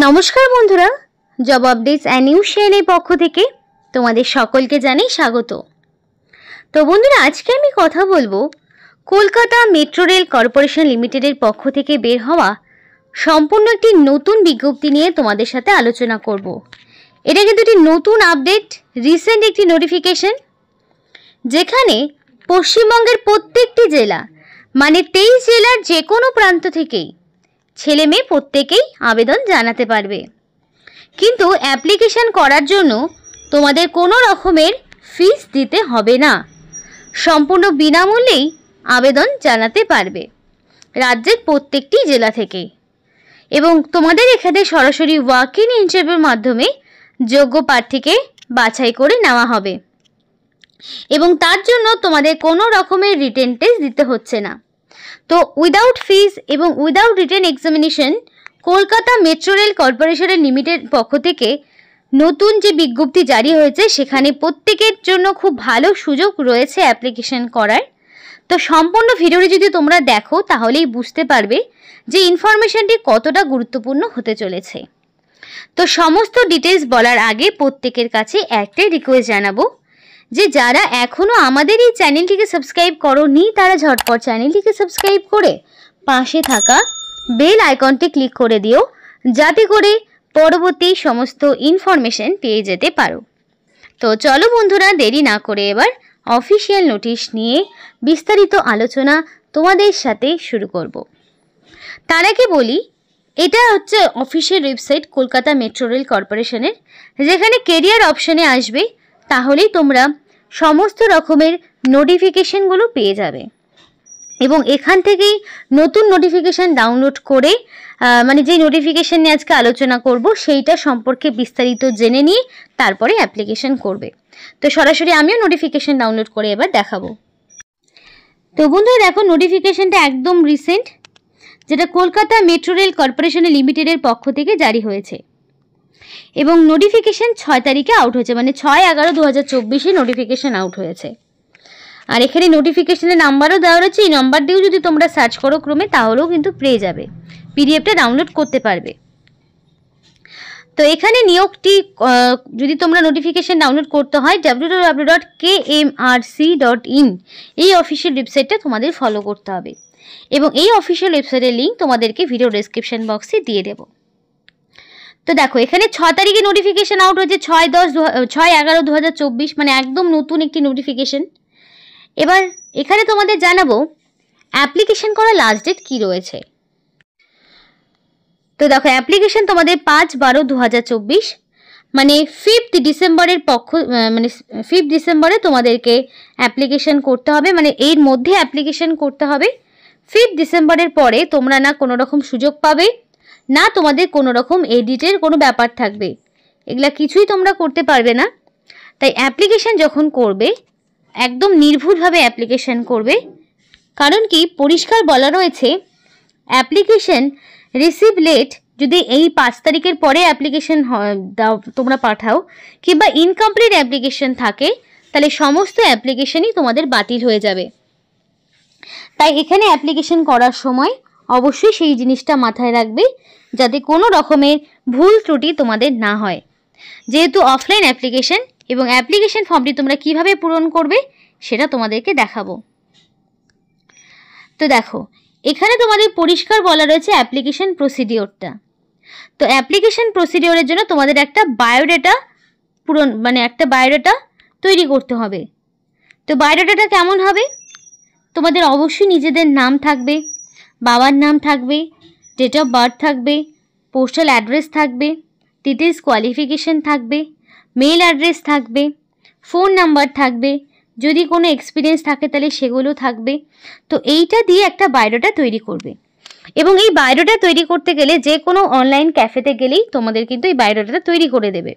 নমস্কার বন্ধুরা, job updates and news চ্যানেলের পক্ষ থেকে তোমাদের সকলকে জানাই স্বাগত। তো বন্ধুরা, আজকে আমি কথা বলবো কলকাতা মেট্রো রেল কর্পোরেশন লিমিটেডের পক্ষ থেকে বের হওয়া সম্পূর্ণ একটি নতুন বিজ্ঞপ্তি নিয়ে তোমাদের সাথে আলোচনা করব। এটা কিন্তু একটি নতুন আপডেট, রিসেন্ট একটি নোটিফিকেশন, যেখানে পশ্চিমবঙ্গের প্রত্যেকটি জেলা মানে 23 জেলার যে কোনো প্রান্ত থেকেই ছেলে মেয়ে প্রত্যেকেই আবেদন জানাতে পারবে। কিন্তু অ্যাপ্লিকেশন করার জন্য তোমাদের কোনো রকমের ফিস দিতে হবে না, সম্পূর্ণ বিনামূল্যেই আবেদন জানাতে পারবে রাজ্যের প্রত্যেকটি জেলা থেকে। এবং তোমাদের এখানে সরাসরি ওয়াক ইন ইন্টারভিউর মাধ্যমে যোগ্য প্রার্থীকে বাছাই করে নেওয়া হবে এবং তার জন্য তোমাদের কোনো রকমের রিটেন টেস্ট দিতে হচ্ছে না। তো উইদাউট ফিস এবং without written examination Kolkata metro rail কর্পোরেশনের লিমিটেড পক্ষ থেকে নতুন যে বিজ্ঞপ্তি জারি হয়েছে, সেখানে প্রত্যেকের জন্য খুব ভালো সুযোগ রয়েছে অ্যাপ্লিকেশন করার। তো সম্পূর্ণ ভিডিওটি যদি তোমরা দেখো তাহলেই বুঝতে পারবে যে ইনফরমেশনটি কতটা গুরুত্বপূর্ণ হতে চলেছে। তো সমস্ত ডিটেলস বলার আগে প্রত্যেকের কাছে একটাই রিকোয়েস্ট জানাবো যে যারা এখনও আমাদের এই চ্যানেলটিকে সাবস্ক্রাইব করোনি তারা ঝটপট চ্যানেলটিকে সাবস্ক্রাইব করে পাশে থাকা বেল আইকনটি ক্লিক করে দিও, যাতে করে পরবর্তী সমস্ত ইনফরমেশন পেয়ে যেতে পারো। তো চলো বন্ধুরা, দেরি না করে এবার অফিসিয়াল নোটিশ নিয়ে বিস্তারিত আলোচনা তোমাদের সাথে শুরু করব। তার আগে বলি, এটা হচ্ছে official website Kolkata metro rail কর্পোরেশনের, যেখানে কেরিয়ার অপশনে আসবে তাহলেই তোমরা সমস্ত রকমের নোটিফিকেশনগুলো পেয়ে যাবে এবং এখান থেকেই নতুন নোটিফিকেশান ডাউনলোড করে মানে যেই নোটিফিকেশান নিয়ে আজকে আলোচনা করব সেইটা সম্পর্কে বিস্তারিত জেনে নিয়ে তারপরে অ্যাপ্লিকেশন করবে। তো সরাসরি আমিও নোটিফিকেশান ডাউনলোড করে এবার দেখাবো। তো বন্ধুরা দেখো, নোটিফিকেশানটা একদম রিসেন্ট, যেটা কলকাতা মেট্রো রেল কর্পোরেশন লিমিটেডের পক্ষ থেকে জারি হয়েছে এবং নোটিফিকেশান 6 তারিখে আউট হয়েছে, মানে 6/11/2024 নোটিফিকেশান আউট হয়েছে। আর এখানে নোটিফিকেশনের নাম্বারও দেওয়া রয়েছে, এই নাম্বার দিয়েও যদি তোমরা সার্চ করো ক্রমে তাহলেও কিন্তু পেয়ে যাবে, পিডিএফটা ডাউনলোড করতে পারবে। তো এখানে নিয়োগটি যদি তোমরা নোটিফিকেশন ডাউনলোড করতে হয় www.kmrc.in এই অফিসিয়াল ওয়েবসাইটটা তোমাদের ফলো করতে হবে এবং এই অফিসিয়াল ওয়েবসাইটের লিঙ্ক তোমাদেরকে ভিডিও ডেসক্রিপশন বক্সে দিয়ে দেবো। তো দেখো, এখানে 6 তারিখে নোটিফিকেশন আউট হয়েছে, 6/11/2024, মানে একদম নতুন একটি নোটিফিকেশন। এবার এখানে তোমাদের জানাবো অ্যাপ্লিকেশন করার লাস্ট ডেট কি রয়েছে। তো দেখো, অ্যাপ্লিকেশন তোমাদের 5/12/2024 মানে 5th ডিসেম্বরের মানে 5th ডিসেম্বরে তোমাদেরকে অ্যাপ্লিকেশন করতে হবে, মানে এর মধ্যে অ্যাপ্লিকেশন করতে হবে। 5th ডিসেম্বরের পরে তোমরা না কোনো রকম সুযোগ পাবে, না তোমাদের কোনো রকম এডিটের কোনো ব্যাপার থাকবে, এগুলা কিছুই তোমরা করতে পারবে না। তাই অ্যাপ্লিকেশন যখন করবে একদম নির্ভুলভাবে অ্যাপ্লিকেশন করবে, কারণ কি পরিষ্কার বলা রয়েছে অ্যাপ্লিকেশন রিসিভ লেট যদি এই 5 তারিখের পরে অ্যাপ্লিকেশন তোমরা পাঠাও কিংবা ইনকমপ্লিট অ্যাপ্লিকেশন থাকে, তাহলে সমস্ত অ্যাপ্লিকেশনই তোমাদের বাতিল হয়ে যাবে। তাই এখানে অ্যাপ্লিকেশন করার সময় অবশ্যই সেই জিনিসটা মাথায় রাখবে যাতে কোনো রকমের ভুল ত্রুটি তোমাদের না হয়। যেহেতু অফলাইন অ্যাপ্লিকেশন এবং অ্যাপ্লিকেশন ফর্মটি তোমরা কিভাবে পূরণ করবে সেটা তোমাদেরকে দেখাবো। তো দেখো, এখানে তোমাদের পরিষ্কার বলা রয়েছে অ্যাপ্লিকেশন প্রসিডিওরটা। তো অ্যাপ্লিকেশন প্রসিডিওরের জন্য তোমাদের একটা বায়োডাটা একটা বায়োডাটা তৈরি করতে হবে। তো বায়োডাটাটা কেমন হবে? তোমাদের অবশ্যই নিজেদের নাম থাকবে, বাবার নাম থাকবে, ডেট অফ বার্থ থাকবে, পোস্টাল অ্যাড্রেস থাকবে, ডিটেলস কোয়ালিফিকেশন থাকবে, মেল অ্যাড্রেস থাকবে, ফোন নাম্বার থাকবে, যদি কোনো এক্সপিরিয়েন্স থাকে তাহলে সেগুলো থাকবে। তো এইটা দিয়ে একটা বায়োডাটা তৈরি করবে এবং এই বায়োডাটা তৈরি করতে গেলে যে কোনো অনলাইন ক্যাফেতে গেলেই তোমাদের কিন্তু এই বায়োডাটাটা তৈরি করে দেবে।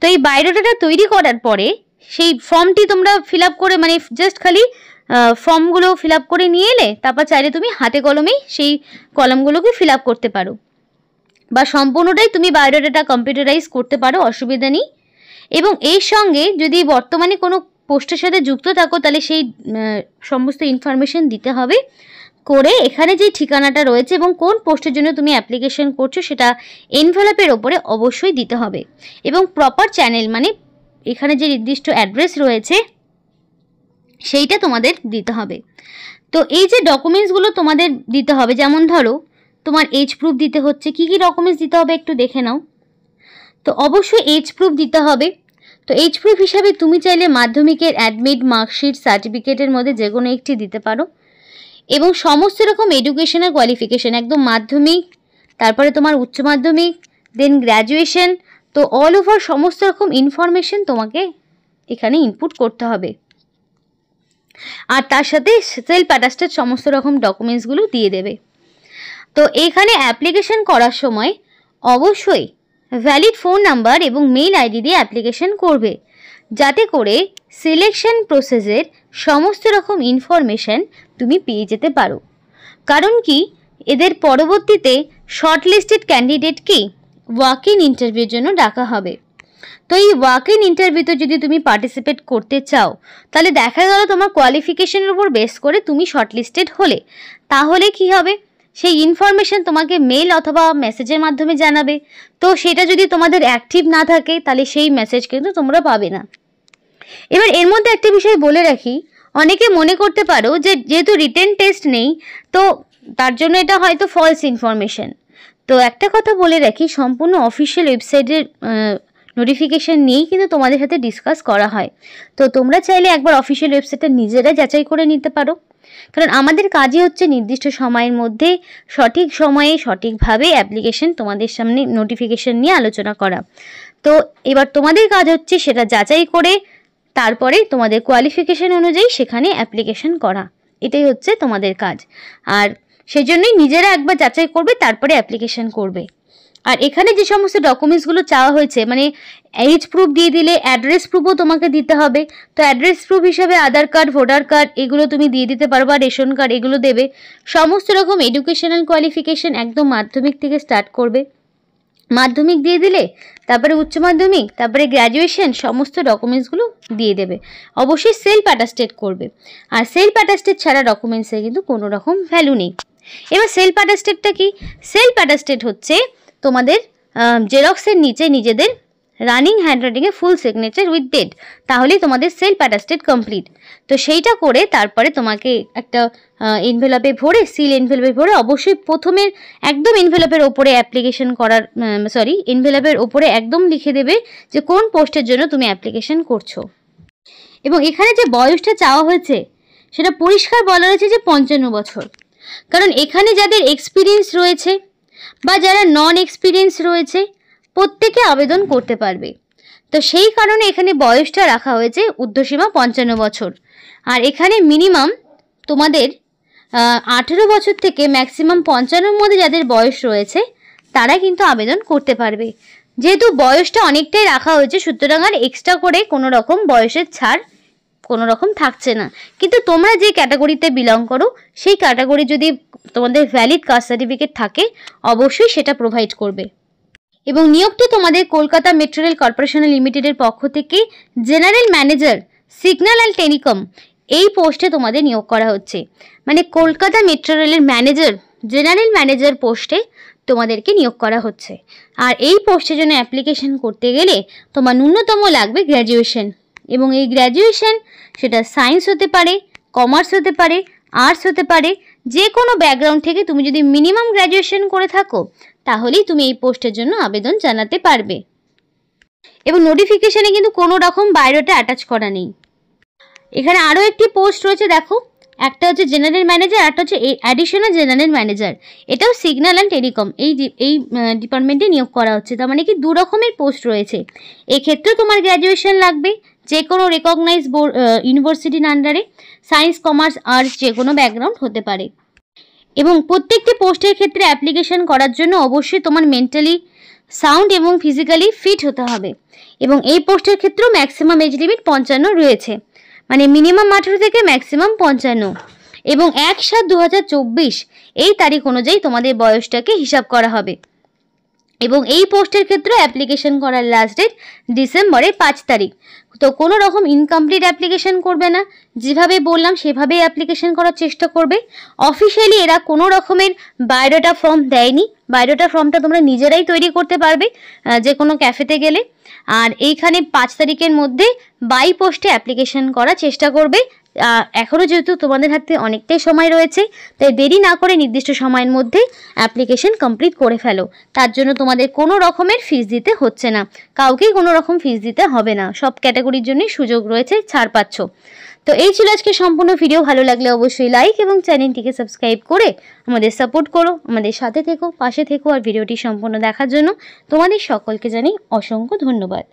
তো এই বায়োডাটাটা তৈরি করার পরে সেই ফর্মটি তোমরা ফিল আপ করে, মানে জাস্ট খালি ফর্মগুলো ফিল আপ করে নিয়ে এলে, তারপর চাইলে তুমি হাতে কলমেই সেই কলামগুলোকে ফিল আপ করতে পারো বা সম্পূর্ণটাই তুমি বায়োডাটাটা কম্পিউটারাইজ করতে পারো, অসুবিধা নেই। এবং এর সঙ্গে যদি বর্তমানে কোনো পোস্টের সাথে যুক্ত থাকো তাহলে সেই সমস্ত ইনফরমেশন দিতে হবে। করে এখানে যে ঠিকানাটা রয়েছে এবং কোন পোস্টের জন্য তুমি অ্যাপ্লিকেশন করছো সেটা এনভেলপের ওপরে অবশ্যই দিতে হবে এবং প্রপার চ্যানেল মানে এখানে যে নির্দিষ্ট অ্যাড্রেস রয়েছে সেইটা তোমাদের দিতে হবে। তো এই যে ডকুমেন্টসগুলো তোমাদের দিতে হবে, যেমন ধরো তোমার এজ প্রুফ দিতে হচ্ছে, কি কি ডকুমেন্টস দিতে হবে একটু দেখে নাও। তো অবশ্যই এজ প্রুফ দিতে হবে। তো এজ প্রুফ হিসাবে তুমি চাইলে মাধ্যমিকের অ্যাডমিট, মার্কশিট, সার্টিফিকেটের মধ্যে যে কোনো একটি দিতে পারো এবং সমস্ত রকম এডুকেশনাল কোয়ালিফিকেশন একদম মাধ্যমিক, তারপরে তোমার উচ্চ মাধ্যমিক, দেন গ্র্যাজুয়েশন, তো অল ওভার সমস্ত রকম ইনফরমেশন তোমাকে এখানে ইনপুট করতে হবে। আর তার সাথে সেলফ অ্যাটাস্টেড সমস্ত রকম ডকুমেন্টসগুলো দিয়ে দেবে। তো এখানে অ্যাপ্লিকেশন করার সময় অবশ্যই ভ্যালিড ফোন নাম্বার এবং মেইল আইডি দিয়ে অ্যাপ্লিকেশন করবে, যাতে করে সিলেকশন প্রসেসের সমস্ত রকম ইনফরমেশন তুমি পেয়ে যেতে পারো। কারণ কি, এদের পরবর্তীতে শর্টলিস্টেড ক্যান্ডিডেটকেই ওয়াক ইন ইন্টারভিউর জন্য ডাকা হবে। তো এই ওয়াক ইন ইন্টারভিউতে যদি তুমি পার্টিসিপেট করতে চাও, তাহলে দেখা গেল তোমার কোয়ালিফিকেশনের উপর বেস করে তুমি শর্টলিস্টেড হলে, তাহলে কি হবে, সেই ইনফরমেশন তোমাকে মেল অথবা মেসেজের মাধ্যমে জানাবে। তো সেটা যদি তোমাদের অ্যাক্টিভ না থাকে তাহলে সেই মেসেজ কিন্তু তোমরা পাবে না। এবার এর মধ্যে একটা বিষয় বলে রাখি, অনেকে মনে করতে পারো যে যেহেতু রিটেন টেস্ট নেই তো তার জন্য এটা হয়তো ফলস ইনফরমেশন। তো একটা কথা বলে রাখি, সম্পূর্ণ অফিসিয়াল ওয়েবসাইটের নোটিফিকেশান নিয়েই কিন্তু তোমাদের সাথে ডিসকাস করা হয়। তো তোমরা চাইলে একবার অফিসিয়াল ওয়েবসাইটটা নিজেরা যাচাই করে নিতে পারো, কারণ আমাদের কাজই হচ্ছে নির্দিষ্ট সময়ের মধ্যে সঠিক সময়ে সঠিকভাবে অ্যাপ্লিকেশন তোমাদের সামনে নোটিফিকেশান নিয়ে আলোচনা করা। তো এবার তোমাদের কাজ হচ্ছে সেটা যাচাই করে তারপরে তোমাদের কোয়ালিফিকেশান অনুযায়ী সেখানে অ্যাপ্লিকেশন করা, এটাই হচ্ছে তোমাদের কাজ। আর সেজন্যই নিজেরা একবার যাচাই করবে, তারপরে অ্যাপ্লিকেশন করবে। আর এখানে যে সমস্ত ডকুমেন্টসগুলো চাওয়া হয়েছে, মানে এজ প্রুফ দিয়ে দিলে অ্যাড্রেস প্রুফও তোমাকে দিতে হবে। তো অ্যাড্রেস প্রুফ হিসাবে আধার কার্ড, ভোটার কার্ড এগুলো তুমি দিয়ে দিতে পারো, বা রেশন কার্ড এগুলো দেবে। সমস্ত রকম এডুকেশনাল কোয়ালিফিকেশন একদম মাধ্যমিক থেকে স্টার্ট করবে, মাধ্যমিক দিয়ে দিলে তারপরে উচ্চ মাধ্যমিক, তারপরে গ্র্যাজুয়েশন, সমস্ত ডকুমেন্টসগুলো দিয়ে দেবে। অবশ্যই সেলফ অ্যাটাস্টেড করবে, আর সেলফ অ্যাটাস্টেড ছাড়া ডকুমেন্টসে কিন্তু কোনো রকম ভ্যালু নেই। এবার সেলফ অ্যাটাস্টেডটা কি? সেলফ অ্যাটাস্টেড হচ্ছে তোমাদের জেরক্সের নিচে নিজেদের রানিং হ্যান্ডরাইটিংয়ে ফুল সিগনেচার উইথ ডেট, তাহলেই তোমাদের সেলফ অ্যাটাস্টেড কমপ্লিট। তো সেইটা করে তারপরে তোমাকে একটা এনভেলপে ভরে, সিল এনভেলপে ভরে, অবশ্যই প্রথমে একদম এনভেলপের ওপরে অ্যাপ্লিকেশন করার এনভেলপের ওপরে একদম লিখে দেবে যে কোন পোস্টের জন্য তুমি অ্যাপ্লিকেশন করছো। এবং এখানে যে বয়সটা চাওয়া হয়েছে সেটা পরিষ্কার বলা হয়েছে যে 55 বছর, কারণ এখানে যাদের এক্সপিরিয়েন্স রয়েছে বা যারা নন এক্সপিরিয়েন্স রয়েছে প্রত্যেকে আবেদন করতে পারবে। তো সেই কারণে এখানে বয়সটা রাখা হয়েছে ঊর্ধ্বসীমা 55 বছর। আর এখানে মিনিমাম তোমাদের 18 বছর থেকে ম্যাক্সিমাম 55-র মধ্যে যাদের বয়স রয়েছে তারা কিন্তু আবেদন করতে পারবে। যেহেতু বয়সটা অনেকটাই রাখা হয়েছে, সুতরাং আর এক্সট্রা করে কোনো রকম বয়সের ছাড় কোনো রকম থাকছে না। কিন্তু তোমরা যে ক্যাটাগরিতে বিলং করো সেই ক্যাটাগরি যদি তোমাদের ভ্যালিড কাস্ট সার্টিফিকেট থাকে অবশ্যই সেটা প্রোভাইড করবে। এবং নিয়োগটি তোমাদের কলকাতা মেট্রো রেল কর্পোরেশন লিমিটেডের পক্ষ থেকে general manager signal and telecom এই পোস্টে তোমাদের নিয়োগ করা হচ্ছে। মানে কলকাতা মেট্রো রেলের ম্যানেজার, জেনারেল ম্যানেজার পোস্টে তোমাদেরকে নিয়োগ করা হচ্ছে। আর এই পোস্টের জন্য অ্যাপ্লিকেশন করতে গেলে তোমার ন্যূনতম লাগবে গ্র্যাজুয়েশন, এবং এই গ্র্যাজুয়েশন সেটা সায়েন্স হতে পারে, কমার্স হতে পারে, আর্টস হতে পারে, যে কোনো ব্যাকগ্রাউন্ড থেকে তুমি যদি মিনিমাম গ্র্যাজুয়েশন করে থাকো তাহলেই তুমি এই পোস্টের জন্য আবেদন জানাতে পারবে। এবং নোটিফিকেশানে কিন্তু কোনো রকম বায়োডাটা অ্যাটাচ করা নেই। এখানে আরও একটি পোস্ট রয়েছে, দেখো, একটা হচ্ছে জেনারেল ম্যানেজার, একটা হচ্ছে অ্যাডিশনাল জেনারেল ম্যানেজার। এটাও সিগন্যাল অ্যান্ড টেলিকম এই ডিপার্টমেন্টে নিয়োগ করা হচ্ছে। তার মানে কি 2 রকমের পোস্ট রয়েছে। এক্ষেত্রেও তোমার গ্র্যাজুয়েশন লাগবে, যে কোনো রেকগনাইজ ইউনিভার্সিটির আন্ডারে, সায়েন্স, কমার্স, আর্টস যে কোনো ব্যাকগ্রাউন্ড হতে পারে। এবং প্রত্যেকটি পোস্টের ক্ষেত্রে অ্যাপ্লিকেশন করার জন্য অবশ্যই তোমার মেন্টালি সাউন্ড এবং ফিজিক্যালি ফিট হতে হবে। এবং এই পোস্টের ক্ষেত্রেও ম্যাক্সিমাম এজ লিমিট 55 রয়েছে, মানে মিনিমাম 18 থেকে ম্যাক্সিমাম 55। এবং 1/7/2024 এই তারিখ অনুযায়ী তোমাদের বয়সটাকে হিসাব করা হবে। এবং এই পোস্টের ক্ষেত্রে অ্যাপ্লিকেশন করার লাস্ট ডেট ডিসেম্বরের 5 তারিখ। তো কোনো রকম ইনকমপ্লিট অ্যাপ্লিকেশন করবে না, যেভাবে বললাম সেভাবেই অ্যাপ্লিকেশন করার চেষ্টা করবে। অফিসিয়ালি এরা কোনো রকমের বায়োডাটা ফর্ম দেয়নি, বায়োডাটা ফর্মটা তোমরা নিজেরাই তৈরি করতে পারবে যে কোনো ক্যাফেতে গেলে। আর এইখানে 5 তারিখের মধ্যে বাই পোস্টে অ্যাপ্লিকেশন করার চেষ্টা করবে। এখনও যেহেতু তোমাদের হাতে অনেকটাই সময় রয়েছে, তাই দেরি না করে নির্দিষ্ট সময়ের মধ্যে অ্যাপ্লিকেশন কমপ্লিট করে ফেলো। তার জন্য তোমাদের কোনো রকমের ফিস দিতে হচ্ছে না, কাউকেই কোনো রকম ফিস দিতে হবে না, সব ক্যাটাগরির জন্যই সুযোগ রয়েছে, ছাড় পাচ্ছ। তো এই ছিল আজকে সম্পূর্ণ ভিডিও। ভালো লাগলে অবশ্যই লাইক এবং চ্যানেলটিকে সাবস্ক্রাইব করে আমাদের সাপোর্ট করো, আমাদের সাথে থেকো, পাশে থেকো। আর ভিডিওটি সম্পূর্ণ দেখার জন্য তোমাদের সকলকে জানাই অসংখ্য ধন্যবাদ।